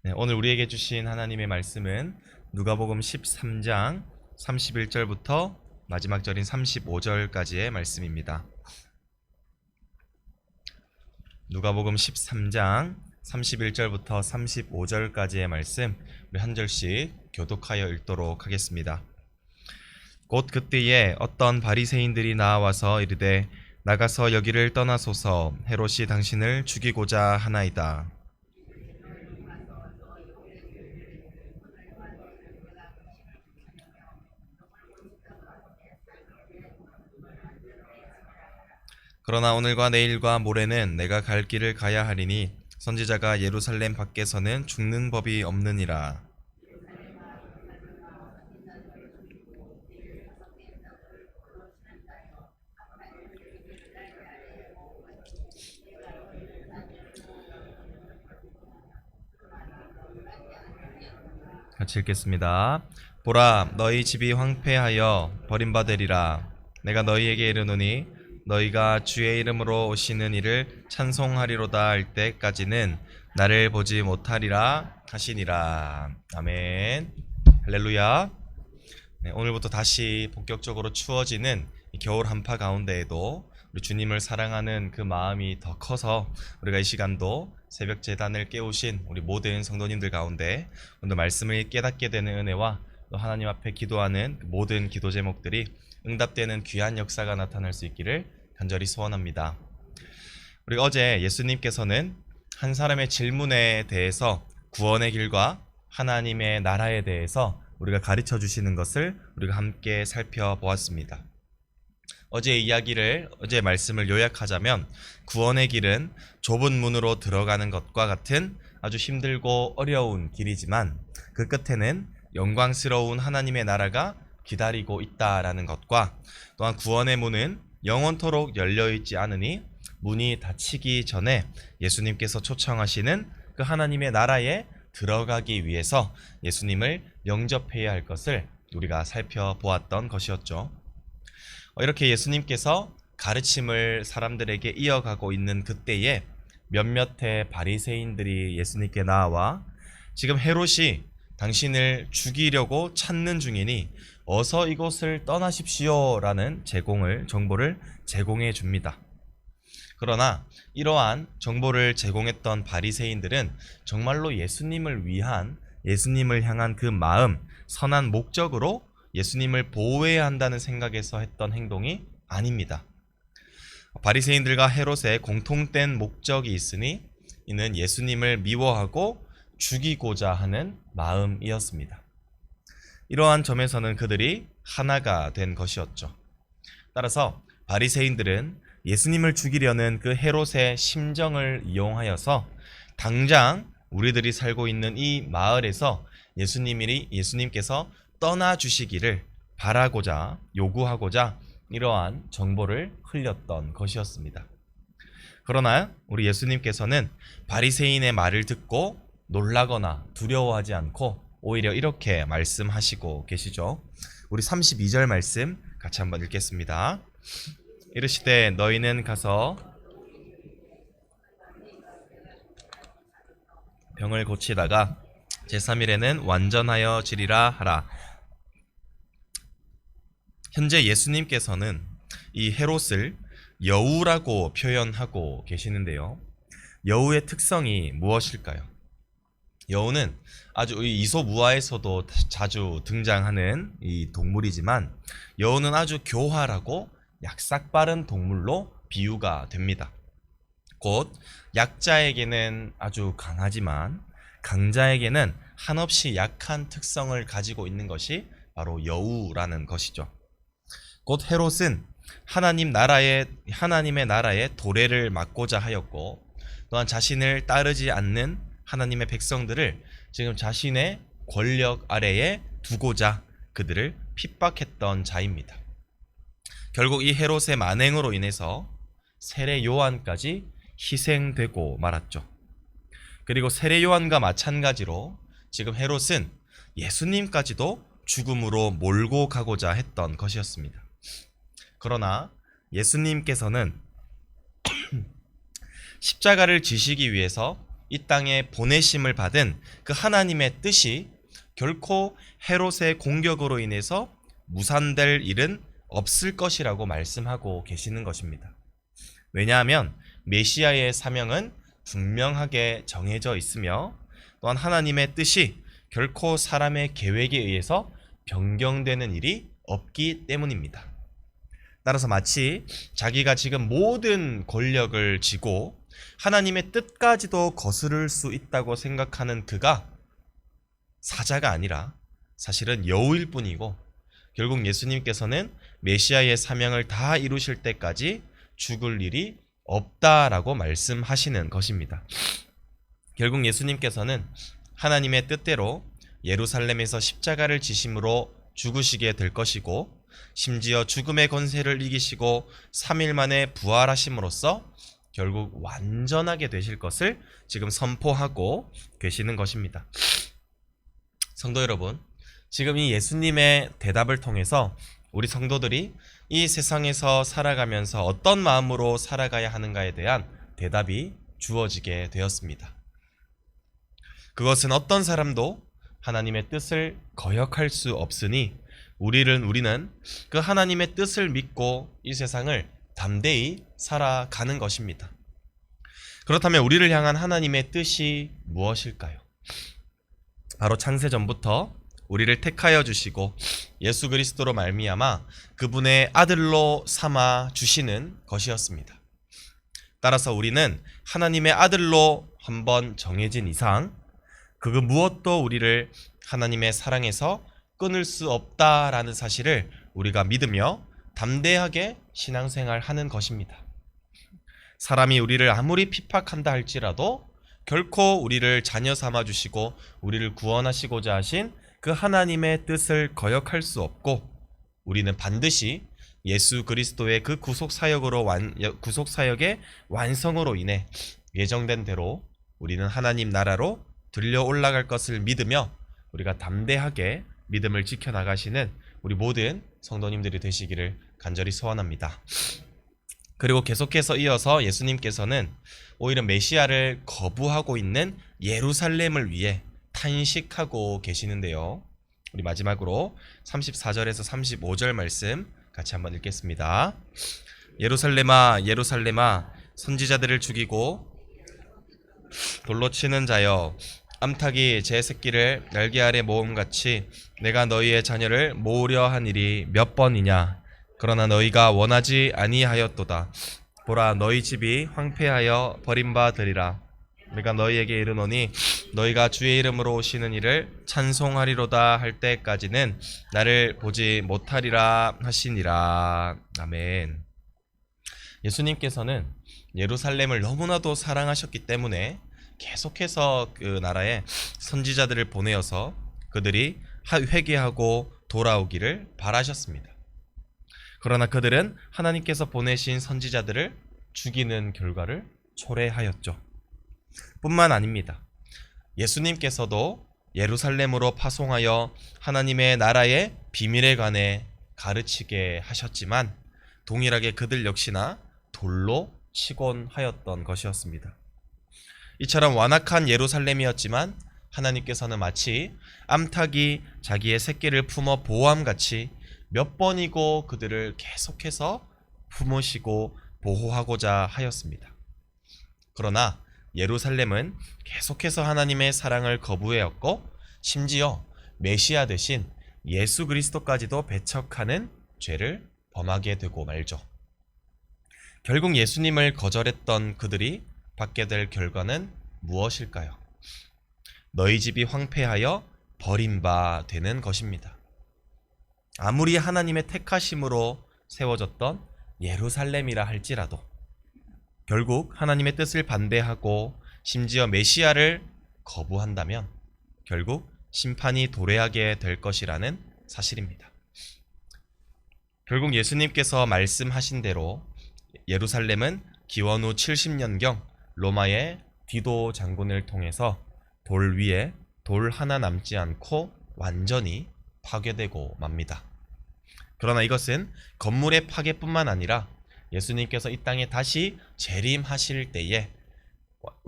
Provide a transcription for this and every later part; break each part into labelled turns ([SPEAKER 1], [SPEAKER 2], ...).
[SPEAKER 1] 네, 오늘 우리에게 주신 하나님의 말씀은 누가복음 13장 31절부터 마지막 절인 35절까지의 말씀입니다. 누가복음 13장 31절부터 35절까지의 말씀, 우리 한 절씩 교독하여 읽도록 하겠습니다. 곧 그때에 어떤 바리새인들이 나와서 이르되 나가서 여기를 떠나소서, 헤롯이 당신을 죽이고자 하나이다. 그러나 오늘과 내일과 모레는 내가 갈 길을 가야 하리니 선지자가 예루살렘 밖에서는 죽는 법이 없느니라. 같이 읽겠습니다. 보라, 너희 집이 황폐하여 버림받으리라. 내가 너희에게 이르노니 너희가 주의 이름으로 오시는 이를 찬송하리로다 할 때까지는 나를 보지 못하리라 하시니라. 아멘. 할렐루야. 네, 오늘부터 다시 본격적으로 추워지는 이 겨울 한파 가운데에도 우리 주님을 사랑하는 그 마음이 더 커서 우리가 이 시간도 새벽 제단을 깨우신 우리 모든 성도님들 가운데 오늘 말씀을 깨닫게 되는 은혜와 또 하나님 앞에 기도하는 모든 기도 제목들이 응답되는 귀한 역사가 나타날 수 있기를 간절히 소원합니다. 우리 어제 예수님께서는 한 사람의 질문에 대해서 구원의 길과 하나님의 나라에 대해서 우리가 가르쳐 주시는 것을 우리가 함께 살펴보았습니다. 어제 말씀을 요약하자면 구원의 길은 좁은 문으로 들어가는 것과 같은 아주 힘들고 어려운 길이지만 그 끝에는 영광스러운 하나님의 나라가 기다리고 있다라는 것과 또한 구원의 문은 영원토록 열려있지 않으니 문이 닫히기 전에 예수님께서 초청하시는 그 하나님의 나라에 들어가기 위해서 예수님을 영접해야 할 것을 우리가 살펴보았던 것이었죠. 이렇게 예수님께서 가르침을 사람들에게 이어가고 있는 그때에 몇몇의 바리새인들이 예수님께 나와 지금 헤롯이 당신을 죽이려고 찾는 중이니 어서 이곳을 떠나십시오 라는 정보를 제공해 줍니다. 그러나 이러한 정보를 제공했던 바리새인들은 정말로 예수님을 향한 그 마음, 선한 목적으로 예수님을 보호해야 한다는 생각에서 했던 행동이 아닙니다. 바리새인들과 헤롯의 공통된 목적이 있으니 이는 예수님을 미워하고 죽이고자 하는 마음이었습니다. 이러한 점에서는 그들이 하나가 된 것이었죠. 따라서 바리새인들은 예수님을 죽이려는 그 헤롯의 심정을 이용하여서 당장 우리들이 살고 있는 이 마을에서 예수님께서 떠나주시기를 바라고자 요구하고자 이러한 정보를 흘렸던 것이었습니다. 그러나 우리 예수님께서는 바리새인의 말을 듣고 놀라거나 두려워하지 않고 오히려 이렇게 말씀하시고 계시죠. 우리 32절 말씀 같이 한번 읽겠습니다. 이르시되 너희는 가서 병을 고치다가 제3일에는 완전하여 지리라 하라. 현재 예수님께서는 이 헤롯을 여우라고 표현하고 계시는데요. 여우의 특성이 무엇일까요? 여우는 아주 이솝우화에서도 자주 등장하는 이 동물이지만 여우는 아주 교활하고 약삭빠른 동물로 비유가 됩니다. 곧 약자에게는 아주 강하지만 강자에게는 한없이 약한 특성을 가지고 있는 것이 바로 여우라는 것이죠. 곧 헤롯은 하나님의 나라의 도래를 막고자 하였고 또한 자신을 따르지 않는 하나님의 백성들을 지금 자신의 권력 아래에 두고자 그들을 핍박했던 자입니다. 결국 이 헤롯의 만행으로 인해서 세례 요한까지 희생되고 말았죠. 그리고 세례 요한과 마찬가지로 지금 헤롯은 예수님까지도 죽음으로 몰고 가고자 했던 것이었습니다. 그러나 예수님께서는 십자가를 지시기 위해서 이 땅에 보내심을 받은 그 하나님의 뜻이 결코 헤롯의 공격으로 인해서 무산될 일은 없을 것이라고 말씀하고 계시는 것입니다. 왜냐하면 메시아의 사명은 분명하게 정해져 있으며 또한 하나님의 뜻이 결코 사람의 계획에 의해서 변경되는 일이 없기 때문입니다. 따라서 마치 자기가 지금 모든 권력을 쥐고 하나님의 뜻까지도 거스를 수 있다고 생각하는 그가 사자가 아니라 사실은 여우일 뿐이고, 결국 예수님께서는 메시아의 사명을 다 이루실 때까지 죽을 일이 없다라고 말씀하시는 것입니다. 결국 예수님께서는 하나님의 뜻대로 예루살렘에서 십자가를 지심으로 죽으시게 될 것이고, 심지어 죽음의 권세를 이기시고 3일 만에 부활하심으로써 결국 완전하게 되실 것을 지금 선포하고 계시는 것입니다. 성도 여러분, 지금 이 예수님의 대답을 통해서 우리 성도들이 이 세상에서 살아가면서 어떤 마음으로 살아가야 하는가에 대한 대답이 주어지게 되었습니다. 그것은 어떤 사람도 하나님의 뜻을 거역할 수 없으니 우리는 그 하나님의 뜻을 믿고 이 세상을 담대히 살아가는 것입니다. 그렇다면 우리를 향한 하나님의 뜻이 무엇일까요? 바로 창세전부터 우리를 택하여 주시고 예수 그리스도로 말미암아 그분의 아들로 삼아 주시는 것이었습니다. 따라서 우리는 하나님의 아들로 한번 정해진 이상 그 무엇도 우리를 하나님의 사랑에서 끊을 수 없다라는 사실을 우리가 믿으며 담대하게 신앙생활 하는 것입니다. 사람이 우리를 아무리 핍박한다 할지라도 결코 우리를 자녀 삼아 주시고 우리를 구원하시고자 하신 그 하나님의 뜻을 거역할 수 없고, 우리는 반드시 예수 그리스도의 그 구속 사역의 완성으로 인해 예정된 대로 우리는 하나님 나라로 들려 올라갈 것을 믿으며 우리가 담대하게 믿음을 지켜나가시는 우리 모든 성도님들이 되시기를 간절히 소원합니다. 그리고 계속해서 이어서 예수님께서는 오히려 메시아를 거부하고 있는 예루살렘을 위해 탄식하고 계시는데요. 우리 마지막으로 34절에서 35절 말씀 같이 한번 읽겠습니다. 예루살렘아 예루살렘아 선지자들을 죽이고 돌로 치는 자여, 암탉이 제 새끼를 날개 아래 모음같이 내가 너희의 자녀를 모으려 한 일이 몇 번이냐. 그러나 너희가 원하지 아니하였도다. 보라, 너희 집이 황폐하여 버림받으리라. 내가 너희에게 이르노니 너희가 주의 이름으로 오시는 이를 찬송하리로다 할 때까지는 나를 보지 못하리라 하시니라. 아멘. 예수님께서는 예루살렘을 너무나도 사랑하셨기 때문에 계속해서 그 나라에 선지자들을 보내어서 그들이 회개하고 돌아오기를 바라셨습니다. 그러나 그들은 하나님께서 보내신 선지자들을 죽이는 결과를 초래하였죠. 뿐만 아닙니다. 예수님께서도 예루살렘으로 파송하여 하나님의 나라의 비밀에 관해 가르치게 하셨지만 동일하게 그들 역시나 돌로 치곤 하였던 것이었습니다. 이처럼 완악한 예루살렘이었지만 하나님께서는 마치 암탉이 자기의 새끼를 품어 보호함같이 몇 번이고 그들을 계속해서 품으시고 보호하고자 하였습니다. 그러나 예루살렘은 계속해서 하나님의 사랑을 거부해왔고 심지어 메시아 대신 예수 그리스도까지도 배척하는 죄를 범하게 되고 말죠. 결국 예수님을 거절했던 그들이 받게 될 결과는 무엇일까요? 너희 집이 황폐하여 버림바 되는 것입니다. 아무리 하나님의 택하심으로 세워졌던 예루살렘이라 할지라도 결국 하나님의 뜻을 반대하고 심지어 메시아를 거부한다면 결국 심판이 도래하게 될 것이라는 사실입니다. 결국 예수님께서 말씀하신 대로 예루살렘은 기원 후 70년경 로마의 디도 장군을 통해서 돌 위에 돌 하나 남지 않고 완전히 파괴되고 맙니다. 그러나 이것은 건물의 파괴뿐만 아니라 예수님께서 이 땅에 다시 재림하실 때에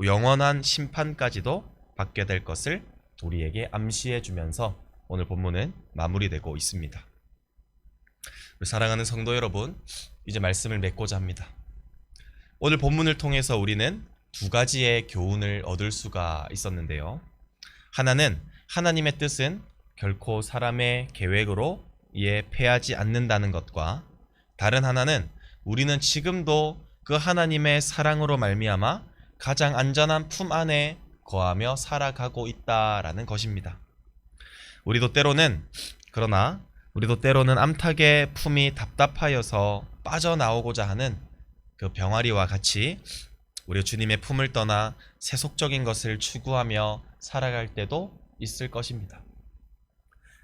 [SPEAKER 1] 영원한 심판까지도 받게 될 것을 우리에게 암시해 주면서 오늘 본문은 마무리되고 있습니다. 우리 사랑하는 성도 여러분, 이제 말씀을 맺고자 합니다. 오늘 본문을 통해서 우리는 두 가지의 교훈을 얻을 수가 있었는데요. 하나는 하나님의 뜻은 결코 사람의 계획으로 이에 패하지 않는다는 것과, 다른 하나는 우리는 지금도 그 하나님의 사랑으로 말미암아 가장 안전한 품 안에 거하며 살아가고 있다라는 것입니다. 우리도 때로는 암탉의 품이 답답하여서 빠져나오고자 하는 그 병아리와 같이 우리 주님의 품을 떠나 세속적인 것을 추구하며 살아갈 때도 있을 것입니다.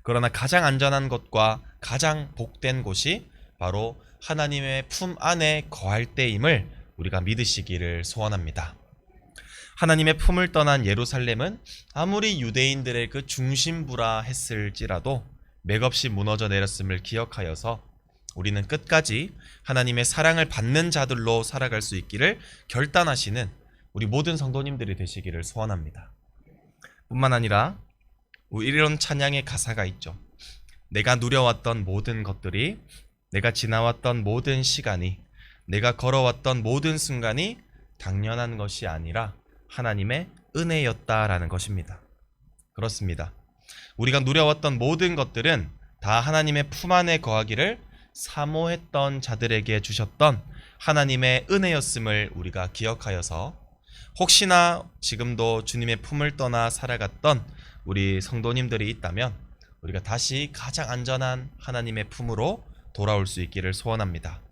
[SPEAKER 1] 그러나 가장 안전한 것과 가장 복된 곳이 바로 하나님의 품 안에 거할 때임을 우리가 믿으시기를 소원합니다. 하나님의 품을 떠난 예루살렘은 아무리 유대인들의 그 중심부라 했을지라도 맥없이 무너져 내렸음을 기억하여서 우리는 끝까지 하나님의 사랑을 받는 자들로 살아갈 수 있기를 결단하시는 우리 모든 성도님들이 되시기를 소원합니다. 뿐만 아니라 이런 찬양의 가사가 있죠. 내가 누려왔던 모든 것들이, 내가 지나왔던 모든 시간이, 내가 걸어왔던 모든 순간이 당연한 것이 아니라 하나님의 은혜였다라는 것입니다. 그렇습니다. 우리가 누려왔던 모든 것들은 다 하나님의 품 안에 거하기를 사모했던 자들에게 주셨던 하나님의 은혜였음을 우리가 기억하여서 혹시나 지금도 주님의 품을 떠나 살아갔던 우리 성도님들이 있다면 우리가 다시 가장 안전한 하나님의 품으로 돌아올 수 있기를 소원합니다.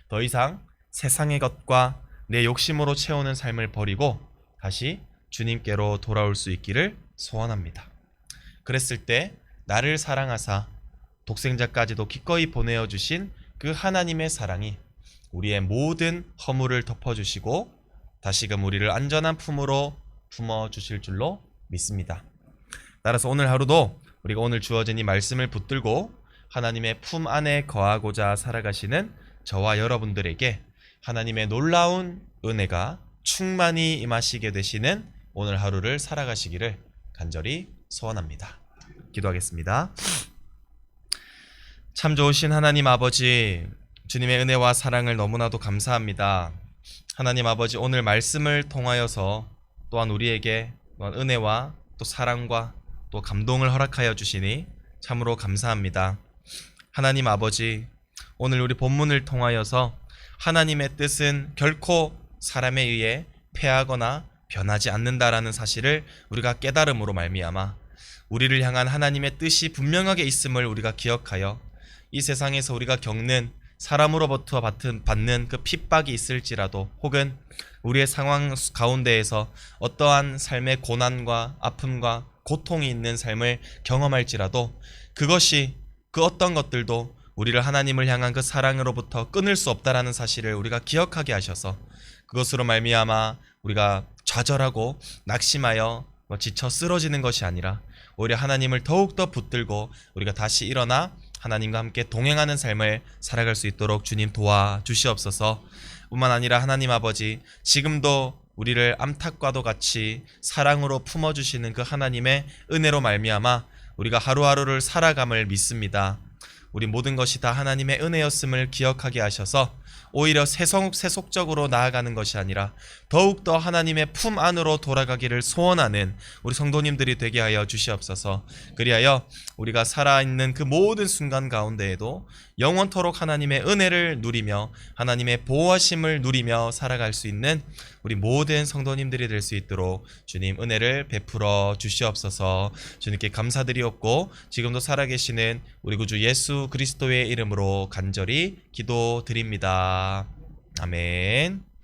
[SPEAKER 1] 더 이상 세상의 것과 내 욕심으로 채우는 삶을 버리고 다시 주님께로 돌아올 수 있기를 소원합니다. 그랬을 때 나를 사랑하사 독생자까지도 기꺼이 보내어 주신 그 하나님의 사랑이 우리의 모든 허물을 덮어주시고 다시금 우리를 안전한 품으로 품어주실 줄로 믿습니다. 따라서 오늘 하루도 우리가 오늘 주어진 이 말씀을 붙들고 하나님의 품 안에 거하고자 살아가시는 저와 여러분들에게 하나님의 놀라운 은혜가 충만히 임하시게 되시는 오늘 하루를 살아가시기를 간절히 소원합니다. 기도하겠습니다. 참 좋으신 하나님 아버지, 주님의 은혜와 사랑을 너무나도 감사합니다. 하나님 아버지, 오늘 말씀을 통하여서 또한 우리에게 또한 은혜와 또 사랑과 또 감동을 허락하여 주시니 참으로 감사합니다. 하나님 아버지, 오늘 우리 본문을 통하여서 하나님의 뜻은 결코 사람에 의해 패하거나 변하지 않는다라는 사실을 우리가 깨달음으로 말미암아 우리를 향한 하나님의 뜻이 분명하게 있음을 우리가 기억하여 이 세상에서 우리가 겪는 사람으로부터 받는 그 핍박이 있을지라도 혹은 우리의 상황 가운데에서 어떠한 삶의 고난과 아픔과 고통이 있는 삶을 경험할지라도 그것이 그 어떤 것들도 우리를 하나님을 향한 그 사랑으로부터 끊을 수 없다라는 사실을 우리가 기억하게 하셔서 그것으로 말미암아 우리가 좌절하고 낙심하여 지쳐 쓰러지는 것이 아니라 오히려 하나님을 더욱더 붙들고 우리가 다시 일어나 하나님과 함께 동행하는 삶을 살아갈 수 있도록 주님 도와주시옵소서. 뿐만 아니라 하나님 아버지, 지금도 우리를 암탉과도 같이 사랑으로 품어주시는 그 하나님의 은혜로 말미암아 우리가 하루하루를 살아감을 믿습니다. 우리 모든 것이 다 하나님의 은혜였음을 기억하게 하셔서 오히려 세속적으로 나아가는 것이 아니라 더욱더 하나님의 품 안으로 돌아가기를 소원하는 우리 성도님들이 되게 하여 주시옵소서. 그리하여 우리가 살아있는 그 모든 순간 가운데에도 영원토록 하나님의 은혜를 누리며 하나님의 보호하심을 누리며 살아갈 수 있는 우리 모든 성도님들이 될 수 있도록 주님 은혜를 베풀어 주시옵소서. 주님께 감사드리옵고 지금도 살아계시는 우리 구주 예수 그리스도의 이름으로 간절히 기도드립니다. 아멘.